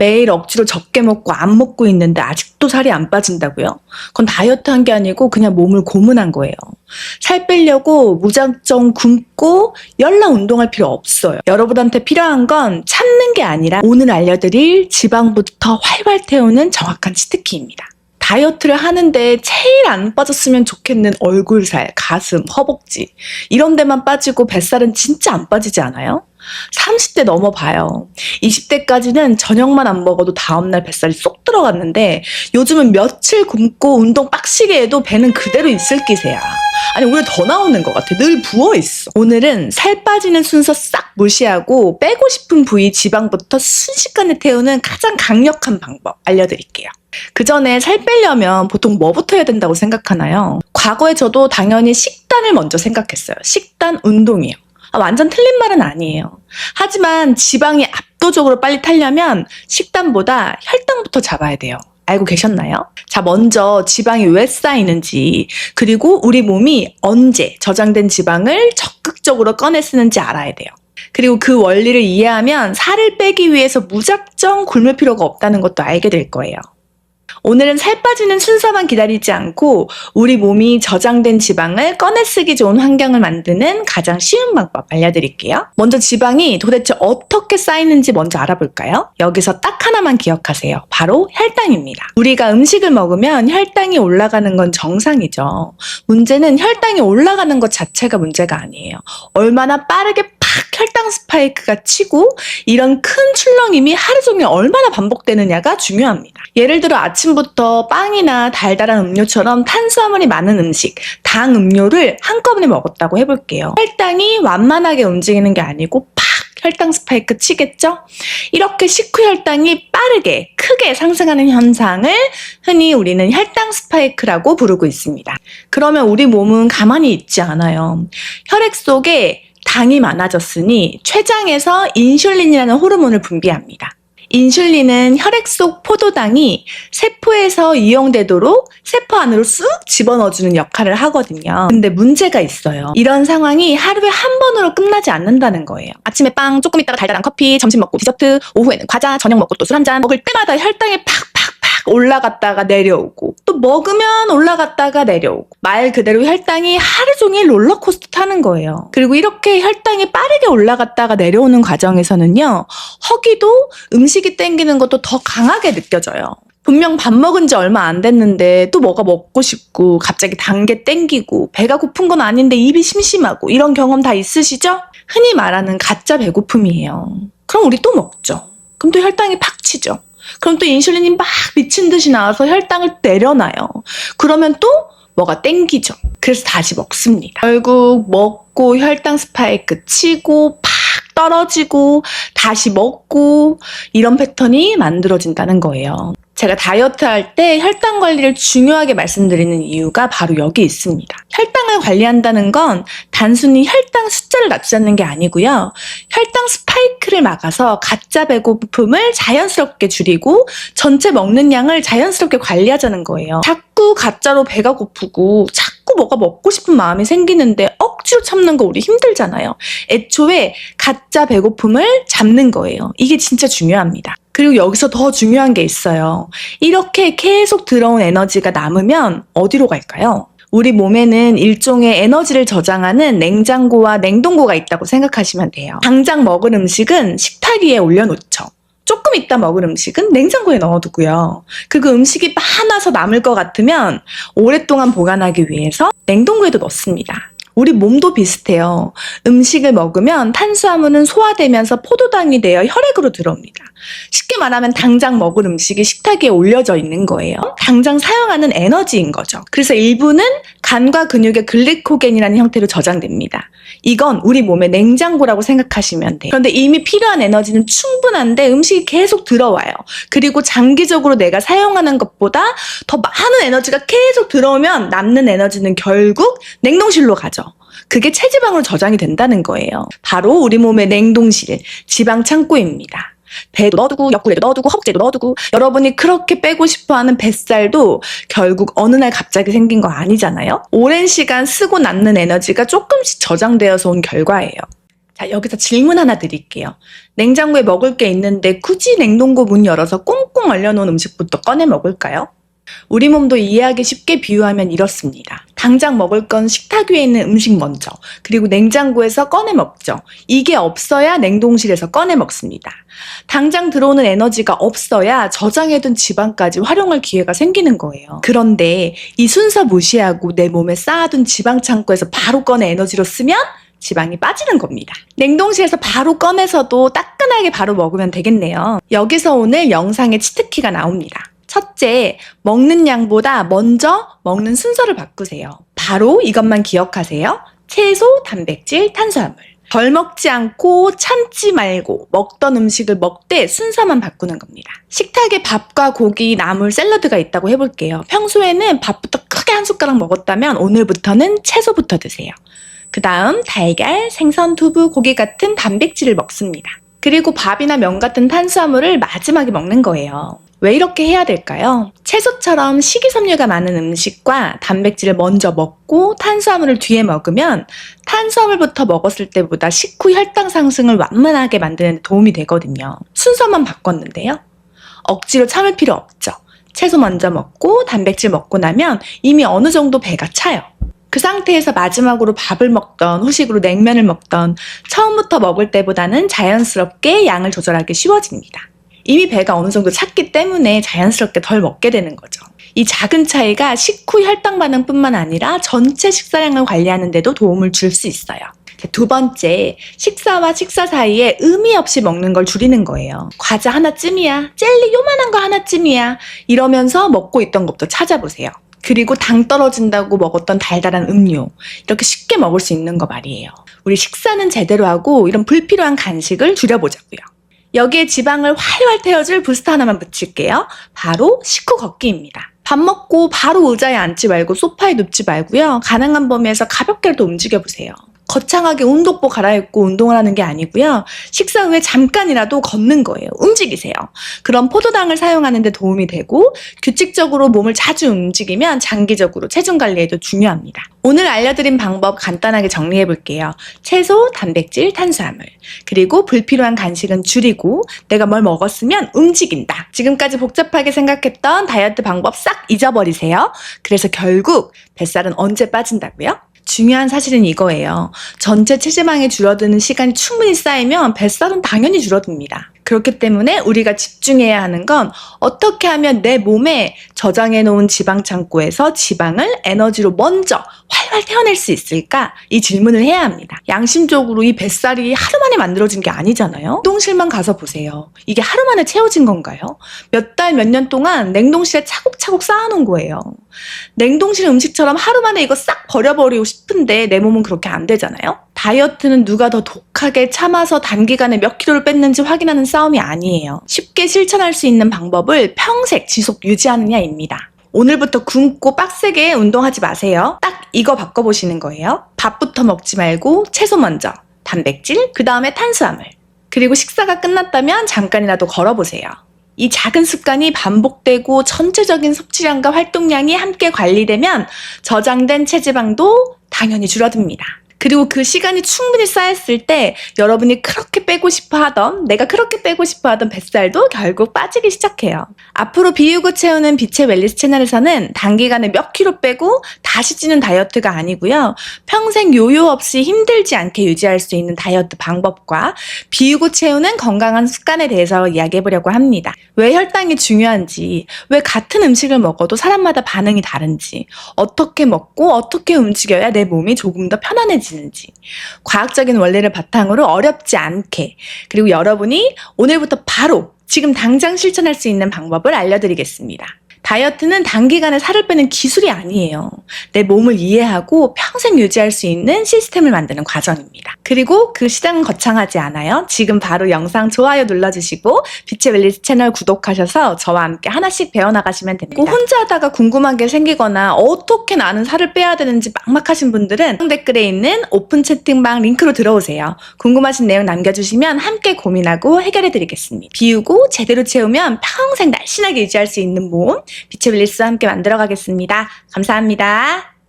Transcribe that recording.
매일 억지로 적게 먹고 안 먹고 있는데 아직도 살이 안 빠진다고요? 그건 다이어트 한 게 아니고 그냥 몸을 고문한 거예요. 살 빼려고 무작정 굶고 열나 운동할 필요 없어요. 여러분한테 필요한 건 참는 게 아니라 오늘 알려드릴 지방부터 활활 태우는 정확한 치트키입니다. 다이어트를 하는데 제일 안 빠졌으면 좋겠는 얼굴살, 가슴, 허벅지 이런 데만 빠지고 뱃살은 진짜 안 빠지지 않아요? 30대 넘어봐요. 20대까지는 저녁만 안 먹어도 다음날 뱃살이 쏙 들어갔는데 요즘은 며칠 굶고 운동 빡시게 해도 배는 그대로 있을 기세야. 아니 오히려 더 나오는 것 같아. 늘 부어있어. 오늘은 살 빠지는 순서 싹 무시하고 빼고 싶은 부위 지방부터 순식간에 태우는 가장 강력한 방법 알려드릴게요. 그 전에 살 빼려면 보통 뭐부터 해야 된다고 생각하나요? 과거에 저도 당연히 식단을 먼저 생각했어요. 식단, 운동이요. 완전 틀린 말은 아니에요. 하지만 지방이 압도적으로 빨리 타려면 식단보다 혈당부터 잡아야 돼요. 알고 계셨나요? 자, 먼저 지방이 왜 쌓이는지, 그리고 우리 몸이 언제 저장된 지방을 적극적으로 꺼내 쓰는지 알아야 돼요. 그리고 그 원리를 이해하면 살을 빼기 위해서 무작정 굶을 필요가 없다는 것도 알게 될 거예요. 오늘은 살 빠지는 순서만 기다리지 않고 우리 몸이 저장된 지방을 꺼내 쓰기 좋은 환경을 만드는 가장 쉬운 방법 알려드릴게요. 먼저 지방이 도대체 어떻게 쌓이는지 먼저 알아볼까요? 여기서 딱 하나만 기억하세요. 바로 혈당입니다. 우리가 음식을 먹으면 혈당이 올라가는 건 정상이죠. 문제는 혈당이 올라가는 것 자체가 문제가 아니에요. 얼마나 빠르게 팍 혈당 스파이크가 치고 이런 큰 출렁임이 하루 종일 얼마나 반복되느냐가 중요합니다. 예를 들어 아침부터 빵이나 달달한 음료처럼 탄수화물이 많은 음식, 당 음료를 한꺼번에 먹었다고 해볼게요. 혈당이 완만하게 움직이는 게 아니고 팍 혈당 스파이크 치겠죠? 이렇게 식후 혈당이 빠르게 크게 상승하는 현상을 흔히 우리는 혈당 스파이크라고 부르고 있습니다. 그러면 우리 몸은 가만히 있지 않아요. 혈액 속에 당이 많아졌으니 췌장에서 인슐린이라는 호르몬을 분비합니다. 인슐린은 혈액 속 포도당이 세포에서 이용되도록 세포 안으로 쑥 집어넣어주는 역할을 하거든요. 근데 문제가 있어요. 이런 상황이 하루에 한 번으로 끝나지 않는다는 거예요. 아침에 빵, 조금 있다가 달달한 커피, 점심 먹고 디저트, 오후에는 과자, 저녁 먹고 또 술 한 잔 먹을 때마다 혈당이 팍팍 올라갔다가 내려오고 또 먹으면 올라갔다가 내려오고 말 그대로 혈당이 하루 종일 롤러코스터 타는 거예요. 그리고 이렇게 혈당이 빠르게 올라갔다가 내려오는 과정에서는요, 허기도 음식이 땡기는 것도 더 강하게 느껴져요. 분명 밥 먹은 지 얼마 안 됐는데 또 뭐가 먹고 싶고 갑자기 단 게 땡기고 배가 고픈 건 아닌데 입이 심심하고 이런 경험 다 있으시죠? 흔히 말하는 가짜 배고픔이에요. 그럼 우리 또 먹죠. 그럼 또 혈당이 팍 치죠. 그럼 또 인슐린이 막 미친 듯이 나와서 혈당을 내려놔요. 그러면 또 뭐가 땡기죠. 그래서 다시 먹습니다. 결국 먹고 혈당 스파이크 치고 팍 떨어지고 다시 먹고 이런 패턴이 만들어진다는 거예요. 제가 다이어트 할 때 혈당 관리를 중요하게 말씀드리는 이유가 바로 여기 있습니다. 혈당을 관리한다는 건 단순히 혈당 숫자를 낮추자는 게 아니고요. 혈당 스파이크를 막아서 가짜 배고픔을 자연스럽게 줄이고 전체 먹는 양을 자연스럽게 관리하자는 거예요. 자꾸 가짜로 배가 고프고 자꾸 뭐가 먹고 싶은 마음이 생기는데 억지로 참는 거 우리 힘들잖아요. 애초에 가짜 배고픔을 잡는 거예요. 이게 진짜 중요합니다. 그리고 여기서 더 중요한 게 있어요. 이렇게 계속 들어온 에너지가 남으면 어디로 갈까요? 우리 몸에는 일종의 에너지를 저장하는 냉장고와 냉동고가 있다고 생각하시면 돼요. 당장 먹을 음식은 식탁 위에 올려놓죠. 조금 있다 먹을 음식은 냉장고에 넣어두고요. 그리고 음식이 많아서 남을 것 같으면 오랫동안 보관하기 위해서 냉동고에도 넣습니다. 우리 몸도 비슷해요. 음식을 먹으면 탄수화물은 소화되면서 포도당이 되어 혈액으로 들어옵니다. 쉽게 말하면 당장 먹을 음식이 식탁 위에 올려져 있는 거예요. 당장 사용하는 에너지인 거죠. 그래서 일부는 간과 근육의 글리코겐이라는 형태로 저장됩니다. 이건 우리 몸의 냉장고라고 생각하시면 돼요. 그런데 이미 필요한 에너지는 충분한데 음식이 계속 들어와요. 그리고 장기적으로 내가 사용하는 것보다 더 많은 에너지가 계속 들어오면 남는 에너지는 결국 냉동실로 가죠. 그게 체지방으로 저장이 된다는 거예요. 바로 우리 몸의 냉동실, 지방 창고입니다. 배도 넣어두고 옆구리도 넣어두고 허벅지도 넣어두고 여러분이 그렇게 빼고 싶어하는 뱃살도 결국 어느 날 갑자기 생긴 거 아니잖아요. 오랜 시간 쓰고 남는 에너지가 조금씩 저장되어서 온 결과예요. 자, 여기서 질문 하나 드릴게요. 냉장고에 먹을 게 있는데 굳이 냉동고 문 열어서 꽁꽁 얼려놓은 음식부터 꺼내 먹을까요? 우리 몸도 이해하기 쉽게 비유하면 이렇습니다. 당장 먹을 건 식탁 위에 있는 음식 먼저, 그리고 냉장고에서 꺼내 먹죠. 이게 없어야 냉동실에서 꺼내 먹습니다. 당장 들어오는 에너지가 없어야 저장해둔 지방까지 활용할 기회가 생기는 거예요. 그런데 이 순서 무시하고 내 몸에 쌓아둔 지방 창고에서 바로 꺼내 에너지로 쓰면 지방이 빠지는 겁니다. 냉동실에서 바로 꺼내서도 따끈하게 바로 먹으면 되겠네요. 여기서 오늘 영상의 치트키가 나옵니다. 첫째, 먹는 양보다 먼저 먹는 순서를 바꾸세요. 바로 이것만 기억하세요. 채소, 단백질, 탄수화물. 덜 먹지 않고 참지 말고 먹던 음식을 먹되 순서만 바꾸는 겁니다. 식탁에 밥과 고기, 나물, 샐러드가 있다고 해볼게요. 평소에는 밥부터 크게 한 숟가락 먹었다면 오늘부터는 채소부터 드세요. 그 다음 달걀, 생선, 두부, 고기 같은 단백질을 먹습니다. 그리고 밥이나 면 같은 탄수화물을 마지막에 먹는 거예요. 왜 이렇게 해야 될까요? 채소처럼 식이섬유가 많은 음식과 단백질을 먼저 먹고 탄수화물을 뒤에 먹으면 탄수화물부터 먹었을 때보다 식후 혈당 상승을 완만하게 만드는 데 도움이 되거든요. 순서만 바꿨는데요. 억지로 참을 필요 없죠. 채소 먼저 먹고 단백질 먹고 나면 이미 어느 정도 배가 차요. 그 상태에서 마지막으로 밥을 먹던 후식으로 냉면을 먹던 처음부터 먹을 때보다는 자연스럽게 양을 조절하기 쉬워집니다. 이미 배가 어느 정도 찼기 때문에 자연스럽게 덜 먹게 되는 거죠. 이 작은 차이가 식후 혈당 반응뿐만 아니라 전체 식사량을 관리하는 데도 도움을 줄 수 있어요. 두 번째, 식사와 식사 사이에 의미 없이 먹는 걸 줄이는 거예요. 과자 하나쯤이야, 젤리 요만한 거 하나쯤이야 이러면서 먹고 있던 것부터 찾아보세요. 그리고 당 떨어진다고 먹었던 달달한 음료, 이렇게 쉽게 먹을 수 있는 거 말이에요. 우리 식사는 제대로 하고 이런 불필요한 간식을 줄여보자고요. 여기에 지방을 활활 태워줄 부스터 하나만 붙일게요. 바로 식후 걷기입니다. 밥 먹고 바로 의자에 앉지 말고 소파에 눕지 말고요. 가능한 범위에서 가볍게라도 움직여보세요. 거창하게 운동복 갈아입고 운동을 하는 게 아니고요. 식사 후에 잠깐이라도 걷는 거예요. 움직이세요. 그럼 포도당을 사용하는 데 도움이 되고 규칙적으로 몸을 자주 움직이면 장기적으로 체중 관리에도 중요합니다. 오늘 알려드린 방법 간단하게 정리해 볼게요. 채소, 단백질, 탄수화물. 그리고 불필요한 간식은 줄이고 내가 뭘 먹었으면 움직인다. 지금까지 복잡하게 생각했던 다이어트 방법 싹 잊어버리세요. 그래서 결국 뱃살은 언제 빠진다고요? 중요한 사실은 이거예요. 전체 체지방이 줄어드는 시간이 충분히 쌓이면 뱃살은 당연히 줄어듭니다. 그렇기 때문에 우리가 집중해야 하는 건 어떻게 하면 내 몸에 저장해 놓은 지방 창고에서 지방을 에너지로 먼저 활활 태워낼 수 있을까? 이 질문을 해야 합니다. 양심적으로 이 뱃살이 하루 만에 만들어진 게 아니잖아요. 냉동실만 가서 보세요. 이게 하루 만에 채워진 건가요? 몇 달, 몇 년 동안 냉동실에 차곡차곡 쌓아놓은 거예요. 냉동실 음식처럼 하루 만에 이거 싹 버려버리고 싶은데 내 몸은 그렇게 안 되잖아요. 다이어트는 누가 더 독하게 참아서 단기간에 몇 킬로를 뺐는지 확인하는 싸움이 아니에요. 쉽게 실천할 수 있는 방법을 평생 지속 유지하느냐입니다. 오늘부터 굶고 빡세게 운동하지 마세요. 딱 이거 바꿔보시는 거예요. 밥부터 먹지 말고 채소 먼저, 단백질, 그 다음에 탄수화물. 그리고 식사가 끝났다면 잠깐이라도 걸어보세요. 이 작은 습관이 반복되고 전체적인 섭취량과 활동량이 함께 관리되면 저장된 체지방도 당연히 줄어듭니다. 그리고 그 시간이 충분히 쌓였을 때 여러분이 그렇게 빼고 싶어 하던, 내가 그렇게 빼고 싶어 하던 뱃살도 결국 빠지기 시작해요. 앞으로 비우고 채우는 빛의 웰니스 채널에서는 단기간에 몇 킬로 빼고 다시 찌는 다이어트가 아니고요. 평생 요요 없이 힘들지 않게 유지할 수 있는 다이어트 방법과 비우고 채우는 건강한 습관에 대해서 이야기해보려고 합니다. 왜 혈당이 중요한지, 왜 같은 음식을 먹어도 사람마다 반응이 다른지, 어떻게 먹고 어떻게 움직여야 내 몸이 조금 더 편안해지는지, 과학적인 원리를 바탕으로 어렵지 않게, 그리고 여러분이 오늘부터 바로 지금 당장 실천할 수 있는 방법을 알려드리겠습니다. 다이어트는 단기간에 살을 빼는 기술이 아니에요. 내 몸을 이해하고 평생 유지할 수 있는 시스템을 만드는 과정입니다. 그리고 그 시장은 거창하지 않아요. 지금 바로 영상 좋아요 눌러주시고 빛의 웰니스 채널 구독하셔서 저와 함께 하나씩 배워나가시면 됩니다. 혼자 하다가 궁금한 게 생기거나 어떻게 나는 살을 빼야 되는지 막막하신 분들은 댓글에 있는 오픈 채팅방 링크로 들어오세요. 궁금하신 내용 남겨주시면 함께 고민하고 해결해드리겠습니다. 비우고 제대로 채우면 평생 날씬하게 유지할 수 있는 몸, 빛의 웰니스와 함께 만들어 가겠습니다. 감사합니다.